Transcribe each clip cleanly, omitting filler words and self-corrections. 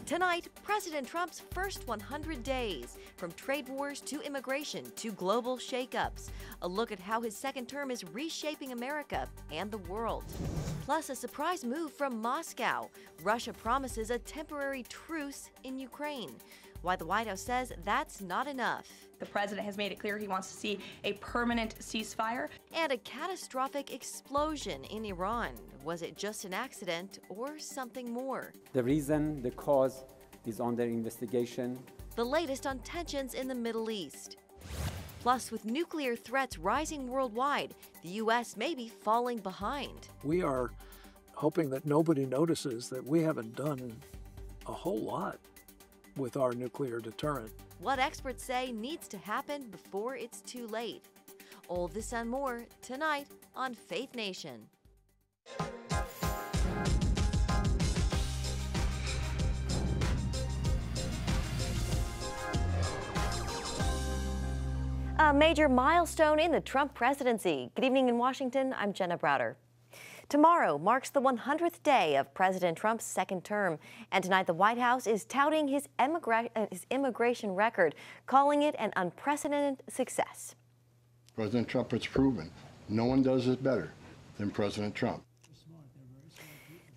Tonight, President Trump's first 100 days, from trade wars to immigration to global shakeups. A look at how his second term is reshaping America and the world. Plus, a surprise move from Moscow. Russia promises a temporary truce in Ukraine. Why the White House says that's not enough. The president has made it clear he wants to see a permanent ceasefire. And a catastrophic explosion in Iran. Was it just an accident or something more? The reason, the cause is under investigation. The latest on tensions in the Middle East. Plus, with nuclear threats rising worldwide, the U.S. may be falling behind. We are hoping that nobody notices that we haven't done a whole lot with our nuclear deterrent. What experts say needs to happen before it's too late. All this and more tonight on Faith Nation. A major milestone in the Trump presidency. Good evening in Washington, I'm Jenna Browder. Tomorrow marks the 100th day of President Trump's second term, and tonight the White House is touting his immigration record, calling it an unprecedented success. President Trump has proven no one does it better than President Trump.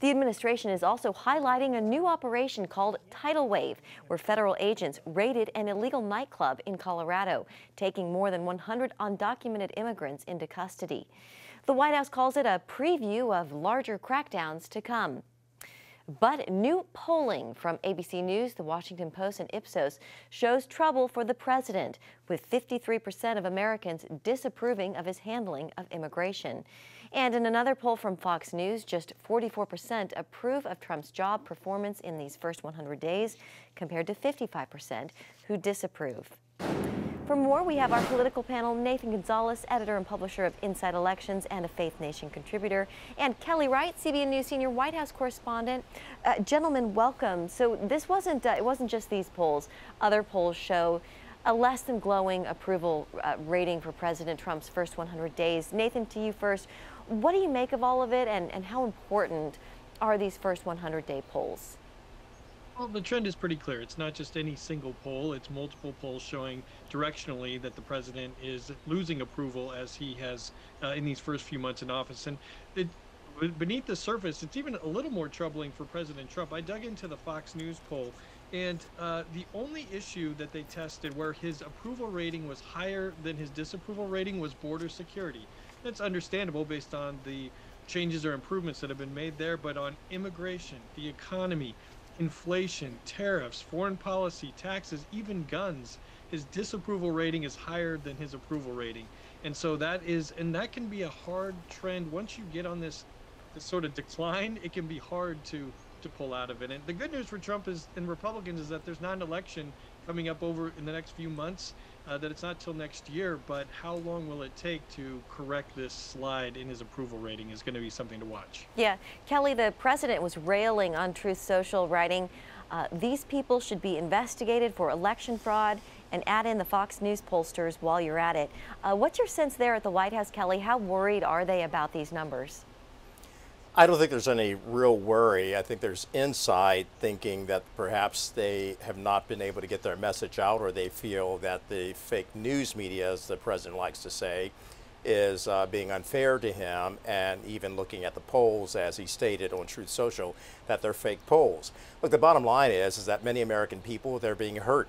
The administration is also highlighting a new operation called Tidal Wave, where federal agents raided an illegal nightclub in Colorado, taking more than 100 undocumented immigrants into custody. The White House calls it a preview of larger crackdowns to come. But new polling from ABC News, The Washington Post, and Ipsos shows trouble for the president, with 53% of Americans disapproving of his handling of immigration. And in another poll from Fox News, just 44% approve of Trump's job performance in these first 100 days, compared to 55% who disapprove. For more, we have our political panel, Nathan Gonzalez, editor and publisher of Inside Elections and a Faith Nation contributor, and Kelly Wright, CBN News senior White House correspondent. Gentlemen, welcome. So this wasn't just these polls. Other polls show a less than glowing approval rating for President Trump's first 100 days. Nathan, to you first. What do you make of all of it, and how important are these first 100-day polls? Well, the trend is pretty clear. It's not just any single poll. It's multiple polls showing directionally that the president is losing approval as he has in these first few months in office. And beneath the surface, it's even a little more troubling for President Trump. I dug into the Fox News poll, and the only issue that they tested where his approval rating was higher than his disapproval rating was border security. That's understandable based on the changes or improvements that have been made there, but on immigration, the economy, inflation, tariffs, foreign policy, taxes, even guns, his disapproval rating is higher than his approval rating. And so that can be a hard trend. Once you get on this sort of decline, it can be hard to pull out of it. And the good news for Trump and Republicans is that there's not an election coming up over in the next few months, that it's not till next year, but how long will it take to correct this slide in his approval rating is going to be something to watch. Yeah. Kelly, the president was railing on Truth Social, writing, these people should be investigated for election fraud, and add in the Fox News pollsters while you're at it. What's your sense there at the White House, Kelly? How worried are they about these numbers? I don't think there's any real worry. I think there's inside thinking that perhaps they have not been able to get their message out, or they feel that the fake news media, as the president likes to say, is being unfair to him, and even looking at the polls, as he stated on Truth Social, that they're fake polls. Look, the bottom line is that many American people, they're being hurt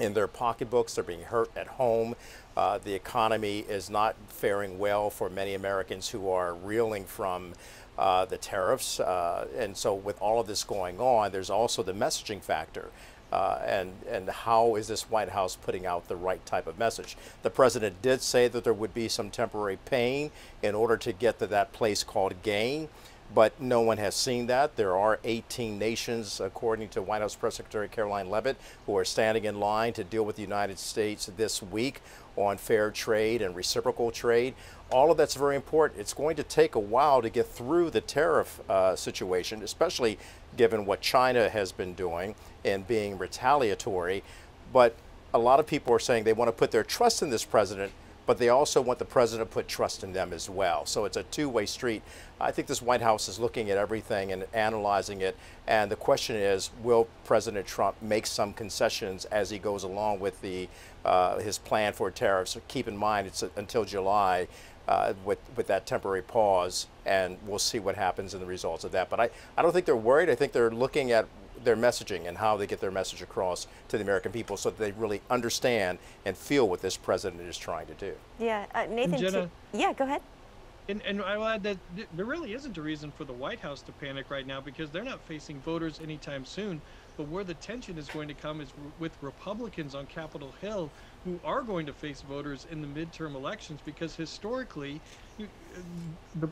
in their pocketbooks, they're being hurt at home. The economy is not faring well for many Americans who are reeling from the tariffs, and so with all of this going on, there's also the messaging factor, and how is this White House putting out the right type of message? The president did say that there would be some temporary pain in order to get to that place called gain, but no one has seen that. There are 18 nations, according to White House Press Secretary Caroline Leavitt, who are standing in line to deal with the United States this week on fair trade and reciprocal trade. All of that's very important. It's going to take a while to get through the tariff situation, especially given what China has been doing and being retaliatory. But a lot of people are saying they want to put their trust in this president but they also want the president to put trust in them as well. So it's a two-way street. I think this White House is looking at everything and analyzing it. And the question is, will President Trump make some concessions as he goes along with his plan for tariffs? Keep in mind, it's until July with that temporary pause, and we'll see what happens in the results of that. But I don't think they're worried. I think they're looking at their messaging and how they get their message across to the American people so that they really understand and feel what this president is trying to do. Yeah, Nathan, Jenna, yeah, go ahead. And I will add that there really isn't a reason for the White House to panic right now, because they're not facing voters anytime soon. But where the tension is going to come is with Republicans on Capitol Hill, who are going to face voters in the midterm elections, because historically, the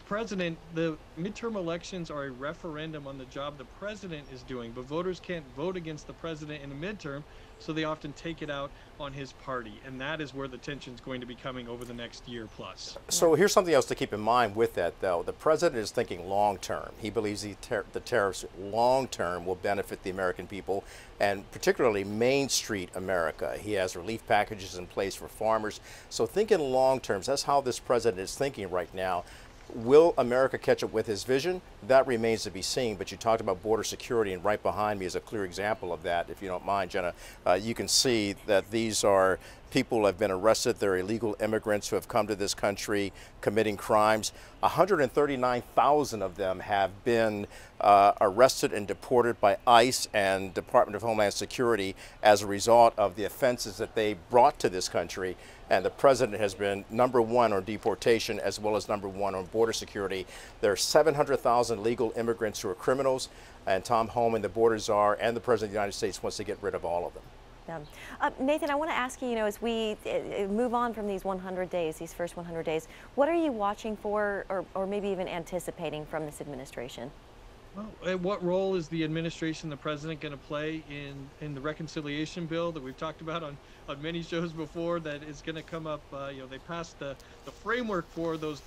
midterm elections are a referendum on the job the president is doing, but voters can't vote against the president in a midterm, so they often take it out on his party, and that is where the tension is going to be coming over the next year plus. So here's something else to keep in mind with that, though. The president is thinking long term. He believes the tariffs long term will benefit the American people, and particularly Main Street America. He has relief packages in place for farmers. So thinking long terms, that's how this president is thinking right now. Will America catch up with his vision? That remains to be seen, but you talked about border security, and right behind me is a clear example of that. If you don't mind, Jenna, you can see that these are people who have been arrested. They're illegal immigrants who have come to this country committing crimes. 139,000 of them have been arrested and deported by ICE and Department of Homeland Security as a result of the offenses that they brought to this country. And the president has been #1 on deportation as well as #1 on border security. There are 700,000 legal immigrants who are criminals, and Tom Homan, the border czar, and the president of the United States wants to get rid of all of them. Yeah. Nathan, I want to ask you, as we move on from these 100 days, these first 100 days, what are you watching for, or maybe even anticipating from this administration? Well, what role is the administration, the president, going to play in the reconciliation bill that we've talked about on many shows before, that is going to come up? They passed the framework for those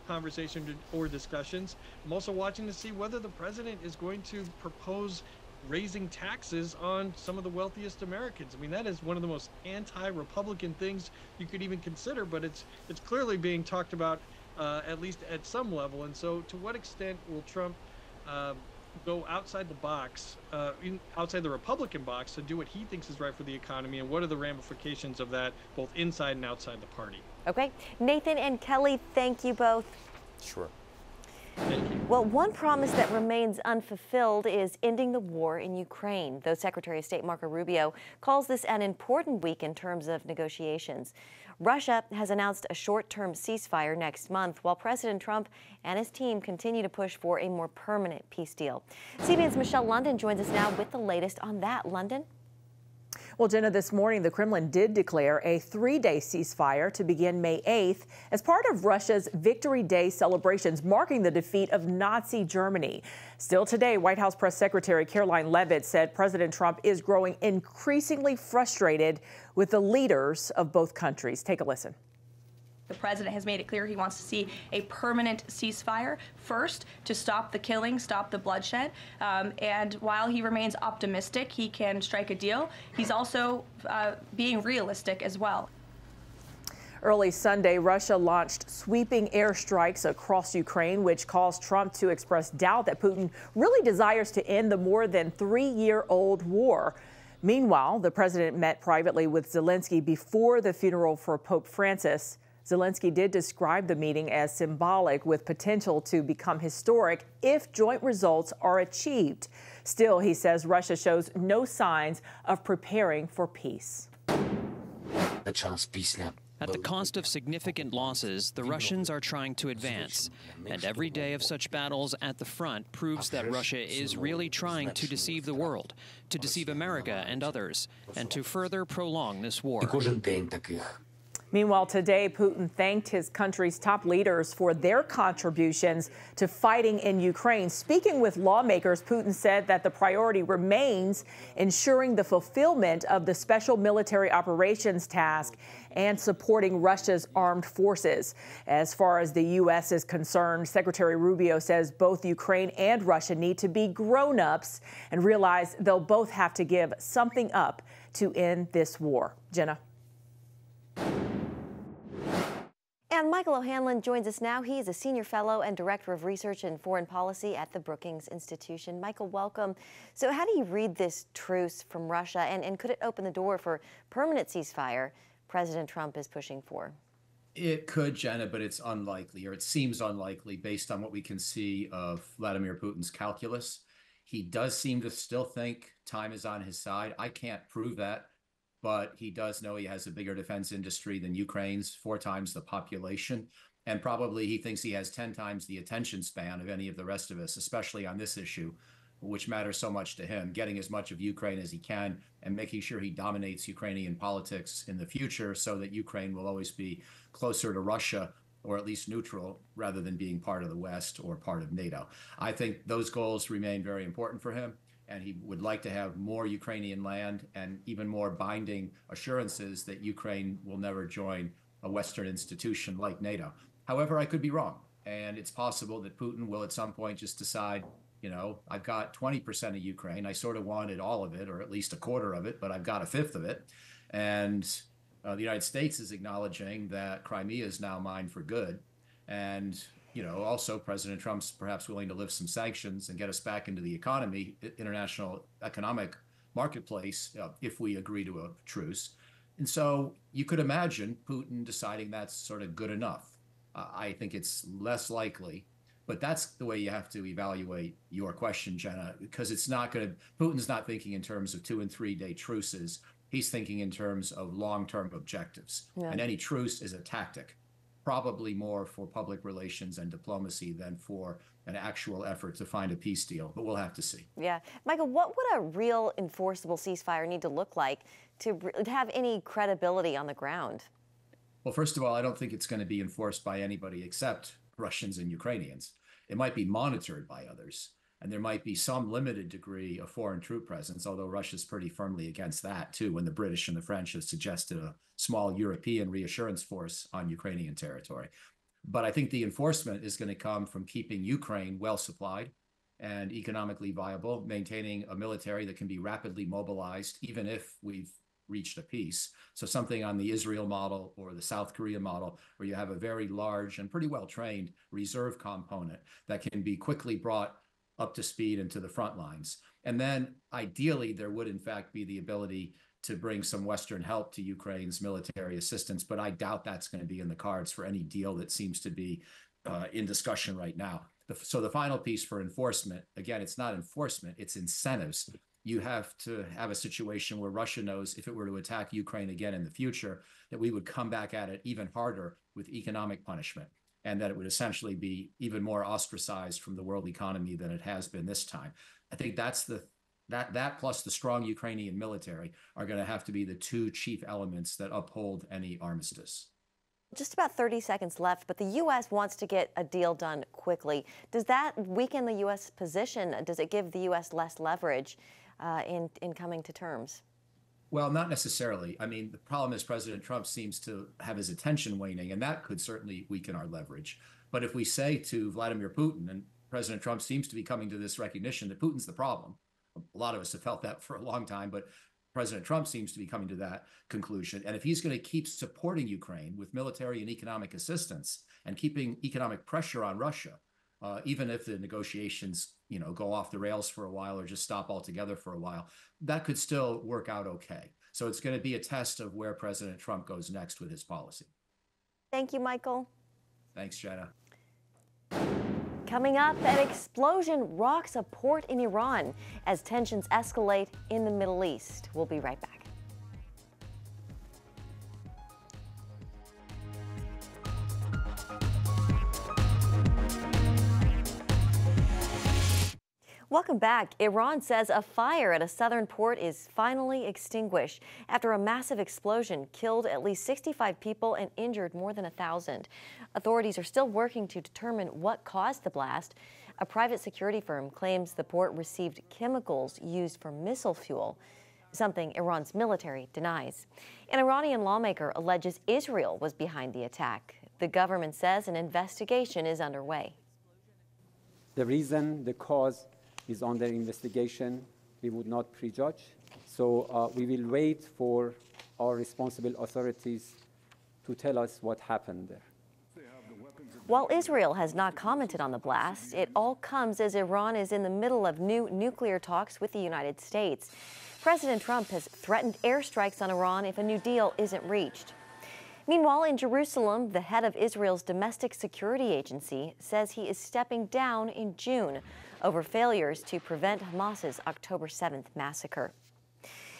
conversations or discussions. I'm also watching to see whether the president is going to propose raising taxes on some of the wealthiest Americans. I mean, that is one of the most anti-Republican things you could even consider, but it's clearly being talked about at least at some level. And so to what extent will Trump go outside the box, outside the Republican box, to do what he thinks is right for the economy, and what are the ramifications of that both inside and outside the party? Okay. Nathan and Kelly, thank you both. Sure. Thank you. Well, one promise that remains unfulfilled is ending the war in Ukraine, though Secretary of State Marco Rubio calls this an important week in terms of negotiations. Russia has announced a short-term ceasefire next month, while President Trump and his team continue to push for a more permanent peace deal. CBN's Michelle London joins us now with the latest on that. London? Well, Jenna, this morning the Kremlin did declare a 3-day ceasefire to begin May 8th as part of Russia's Victory Day celebrations marking the defeat of Nazi Germany. Still today, White House Press Secretary Caroline Leavitt said President Trump is growing increasingly frustrated with the leaders of both countries. Take a listen. The president has made it clear he wants to see a permanent ceasefire, first to stop the killing, stop the bloodshed. And while he remains optimistic he can strike a deal, he's also being realistic as well. Early Sunday, Russia launched sweeping airstrikes across Ukraine, which caused Trump to express doubt that Putin really desires to end the more than 3-year-old war. Meanwhile, the president met privately with Zelensky before the funeral for Pope Francis. Zelensky did describe the meeting as symbolic, with potential to become historic if joint results are achieved. Still, he says Russia shows no signs of preparing for peace. At the cost of significant losses, the Russians are trying to advance. And every day of such battles at the front proves that Russia is really trying to deceive the world, to deceive America and others, and to further prolong this war. Meanwhile, today, Putin thanked his country's top leaders for their contributions to fighting in Ukraine. Speaking with lawmakers, Putin said that the priority remains ensuring the fulfillment of the special military operations task and supporting Russia's armed forces. As far as the U.S. is concerned, Secretary Rubio says both Ukraine and Russia need to be grown-ups and realize they'll both have to give something up to end this war. Jenna? And Michael O'Hanlon joins us now. He is a senior fellow and director of research and foreign policy at the Brookings Institution. Michael, welcome. So how do you read this truce from Russia, and could it open the door for permanent ceasefire President Trump is pushing for? It could, Jenna, but it's unlikely, or it seems unlikely based on what we can see of Vladimir Putin's calculus. He does seem to still think time is on his side. I can't prove that, but he does know he has a bigger defense industry than Ukraine's, 4 times the population. And probably he thinks he has 10 times the attention span of any of the rest of us, especially on this issue, which matters so much to him, getting as much of Ukraine as he can and making sure he dominates Ukrainian politics in the future so that Ukraine will always be closer to Russia, or at least neutral, rather than being part of the West or part of NATO. I think those goals remain very important for him, and he would like to have more Ukrainian land and even more binding assurances that Ukraine will never join a Western institution like NATO. However, I could be wrong, and it's possible that Putin will at some point just decide, you know, I've got 20% of Ukraine. I sort of wanted all of it, or at least a quarter of it, but I've got a fifth of it. And the United States is acknowledging that Crimea is now mine for good. And, you know, also President Trump's perhaps willing to lift some sanctions and get us back into the economy, international economic marketplace, if we agree to a truce. And so you could imagine Putin deciding that's sort of good enough. I think it's less likely, but that's the way you have to evaluate your question, Jenna, because it's not going to, Putin's not thinking in terms of 2- and 3-day truces. He's thinking in terms of long-term objectives. Yeah. And any truce is a tactic, probably more for public relations and diplomacy than for an actual effort to find a peace deal, but we'll have to see. Yeah. Michael, what would a real enforceable ceasefire need to look like to have any credibility on the ground? Well, first of all, I don't think it's going to be enforced by anybody except Russians and Ukrainians. It might be monitored by others, and there might be some limited degree of foreign troop presence, although Russia's pretty firmly against that, too, when the British and the French have suggested a small European reassurance force on Ukrainian territory. But I think the enforcement is going to come from keeping Ukraine well supplied and economically viable, maintaining a military that can be rapidly mobilized, even if we've reached a peace. So something on the Israel model or the South Korea model, where you have a very large and pretty well-trained reserve component that can be quickly brought up to speed and to the front lines. And then ideally, there would in fact be the ability to bring some Western help to Ukraine's military assistance, but I doubt that's going to be in the cards for any deal that seems to be in discussion right now. So the final piece for enforcement, again, it's not enforcement, it's incentives. You have to have a situation where Russia knows if it were to attack Ukraine again in the future, that we would come back at it even harder with economic punishment, and that it would essentially be even more ostracized from the world economy than it has been this time. I think that's that plus the strong Ukrainian military are going to have to be the 2 chief elements that uphold any armistice. Just about 30 seconds left, but the U.S. wants to get a deal done quickly. Does that weaken the U.S. position? Does it give the U.S. less leverage in coming to terms? Well, not necessarily. I mean, the problem is President Trump seems to have his attention waning, and that could certainly weaken our leverage. But if we say to Vladimir Putin, and President Trump seems to be coming to this recognition that Putin's the problem. A lot of us have felt that for a long time, but President Trump seems to be coming to that conclusion. And if he's going to keep supporting Ukraine with military and economic assistance and keeping economic pressure on Russia, even if the negotiations, you know, go off the rails for a while or just stop altogether for a while, that could still work out okay. So it's going to be a test of where President Trump goes next with his policy. Thank you, Michael. Thanks, Jenna. Coming up, an explosion rocks a port in Iran as tensions escalate in the Middle East. We'll be right back. Welcome back. Iran says a fire at a southern port is finally extinguished after a massive explosion killed at least 65 people and injured more than 1,000. Authorities are still working to determine what caused the blast. A private security firm claims the port received chemicals used for missile fuel, something Iran's military denies. An Iranian lawmaker alleges Israel was behind the attack. The government says an investigation is underway. The reason, the cause, is under investigation. We would not prejudge. So we will wait for our responsible authorities to tell us what happened there. While Israel has not commented on the blast, it all comes as Iran is in the middle of new nuclear talks with the United States. President Trump has threatened airstrikes on Iran if a new deal isn't reached. Meanwhile, in Jerusalem, the head of Israel's domestic security agency says he is stepping down in June over failures to prevent Hamas's October 7th massacre.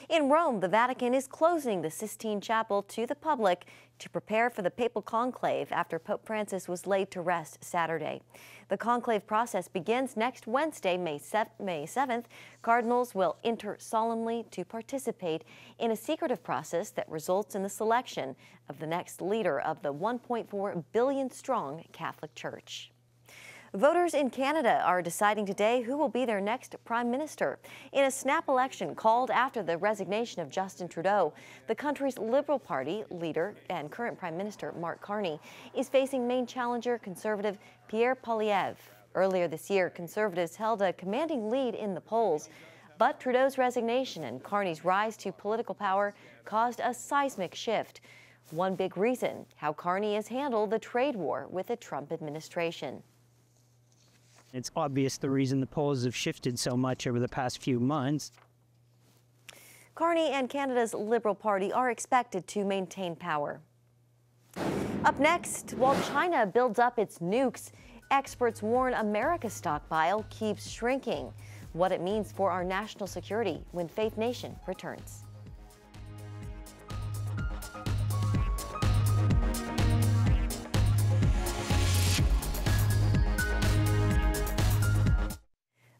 In Rome, the Vatican is closing the Sistine Chapel to the public to prepare for the papal conclave after Pope Francis was laid to rest Saturday. The conclave process begins next Wednesday, May 7th. Cardinals will enter solemnly to participate in a secretive process that results in the selection of the next leader of the 1.4 billion-strong Catholic Church. Voters in Canada are deciding today who will be their next prime minister. In a snap election called after the resignation of Justin Trudeau, the country's Liberal Party leader and current Prime Minister Mark Carney is facing main challenger Conservative Pierre Poilievre. Earlier this year, Conservatives held a commanding lead in the polls, but Trudeau's resignation and Carney's rise to political power caused a seismic shift. One big reason, how Carney has handled the trade war with the Trump administration. It's obvious the reason the polls have shifted so much over the past few months. Carney and Canada's Liberal Party are expected to maintain power. Up next, while China builds up its nukes, experts warn America's stockpile keeps shrinking. What it means for our national security when Faith Nation returns.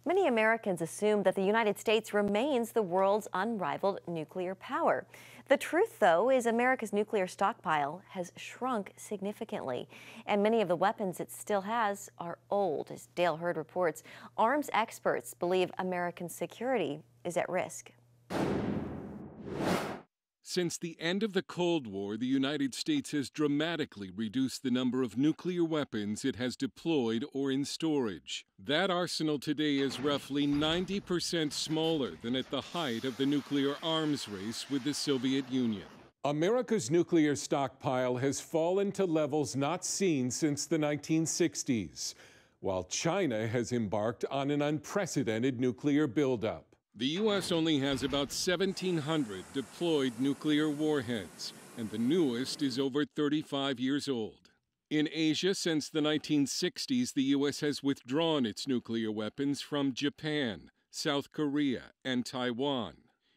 Many Americans assume that the United States remains the world's unrivaled nuclear power. The truth, though, is America's nuclear stockpile has shrunk significantly, and many of the weapons it still has are old. As Dale Hurd reports, arms experts believe American security is at risk. Since the end of the Cold War, the United States has dramatically reduced the number of nuclear weapons it has deployed or in storage. That arsenal today is roughly 90% smaller than at the height of the nuclear arms race with the Soviet Union. America's nuclear stockpile has fallen to levels not seen since the 1960s, while China has embarked on an unprecedented nuclear buildup. The U.S. only has about 1,700 deployed nuclear warheads, and the newest is over 35 years old. In Asia, since the 1960s, the U.S. has withdrawn its nuclear weapons from Japan, South Korea, and Taiwan.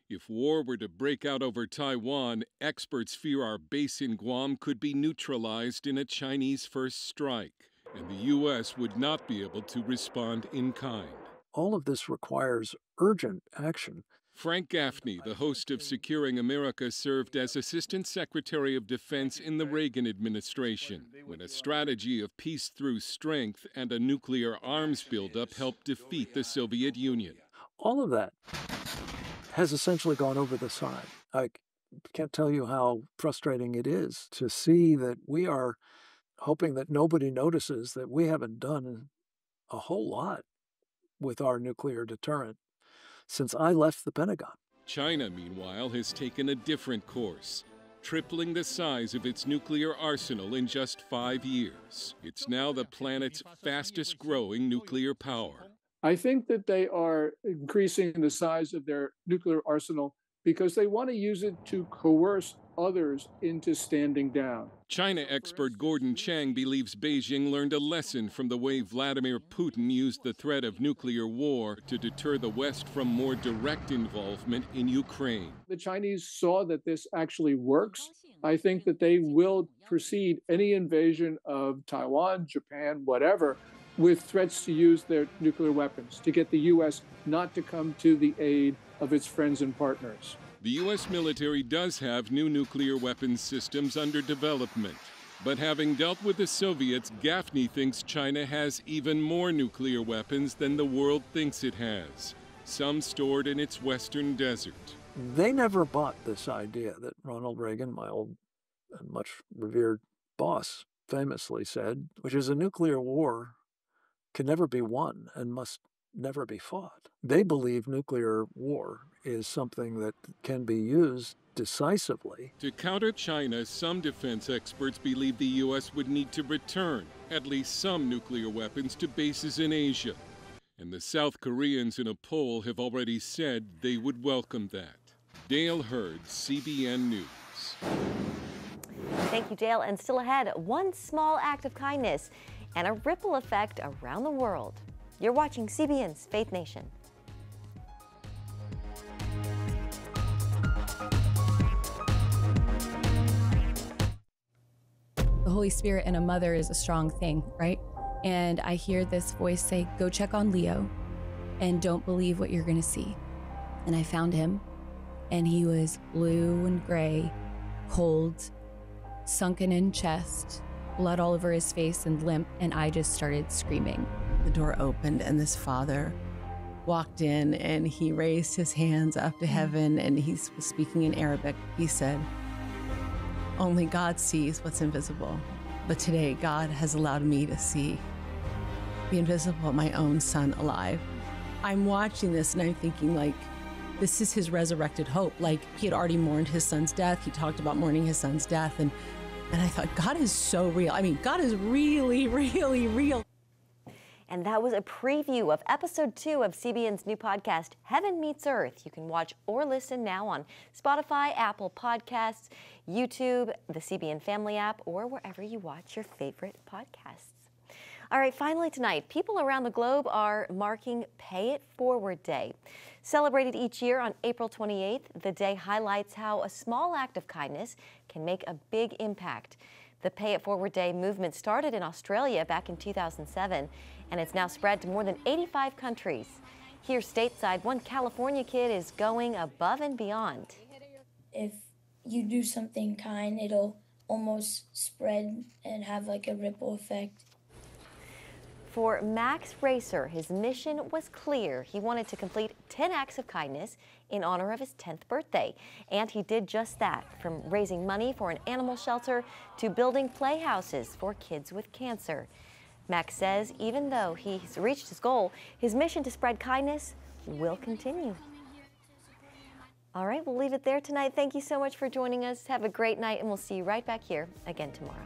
If war were to break out over Taiwan, experts fear our base in Guam could be neutralized in a Chinese first strike, and the U.S. would not be able to respond in kind. All of this requires urgent action. Frank Gaffney, the host of Securing America, served as Assistant Secretary of Defense in the Reagan administration, when a strategy of peace through strength and a nuclear arms buildup helped defeat the Soviet Union. All of that has essentially gone over the side. I can't tell you how frustrating it is to see that we are hoping that nobody notices that we haven't done a whole lot with our nuclear deterrent since I left the Pentagon. China, meanwhile, has taken a different course, tripling the size of its nuclear arsenal in just 5 years. It's now the planet's fastest growing nuclear power. I think that they are increasing the size of their nuclear arsenal because they want to use it to coerce others into standing down. China expert Gordon Chang believes Beijing learned a lesson from the way Vladimir Putin used the threat of nuclear war to deter the West from more direct involvement in Ukraine. The Chinese saw that this actually works. I think that they will precede any invasion of Taiwan, Japan, whatever, with threats to use their nuclear weapons to get the U.S. not to come to the aid of its friends and partners. The U.S. military does have new nuclear weapons systems under development. But having dealt with the Soviets, Gaffney thinks China has even more nuclear weapons than the world thinks it has, some stored in its western desert. They never bought this idea that Ronald Reagan, my old and much revered boss, famously said, which is a nuclear war can never be won and must never be fought. They believe nuclear war is something that can be used decisively. To counter China, some defense experts believe the U.S. would need to return at least some nuclear weapons to bases in Asia. And the South Koreans in a poll have already said they would welcome that. Dale Hurd, CBN News. Thank you, Dale. And still ahead, one small act of kindness and a ripple effect around the world. You're watching CBN's Faith Nation. The Holy Spirit and a mother is a strong thing, right? And I hear this voice say, go check on Leo and don't believe what you're going to see. And I found him, and he was blue and gray, cold, sunken in chest, blood all over his face and limp, and I just started screaming. The door opened and this father walked in and he raised his hands up to heaven and he was speaking in Arabic. He said, only God sees what's invisible, but today God has allowed me to see the invisible, my own son alive. I'm watching this and I'm thinking, like, this is his resurrected hope. Like, he had already mourned his son's death. He talked about mourning his son's death. And I thought, God is so real. I mean, God is really, really real. And that was a preview of episode 2 of CBN's new podcast, Heaven Meets Earth. You can watch or listen now on Spotify, Apple Podcasts, YouTube, the CBN Family app, or wherever you watch your favorite podcasts. All right, finally tonight, people around the globe are marking Pay It Forward Day. Celebrated each year on April 28th, the day highlights how a small act of kindness can make a big impact. The Pay It Forward Day movement started in Australia back in 2007, and it's now spread to more than 85 countries. Here stateside, one California kid is going above and beyond. If you do something kind, it'll almost spread and have like a ripple effect. For Max Racer, his mission was clear. He wanted to complete 10 acts of kindness in honor of his 10th birthday. And he did just that, from raising money for an animal shelter to building playhouses for kids with cancer. Max says even though he's reached his goal, his mission to spread kindness will continue. All right, we'll leave it there tonight. Thank you so much for joining us. Have a great night, and we'll see you right back here again tomorrow.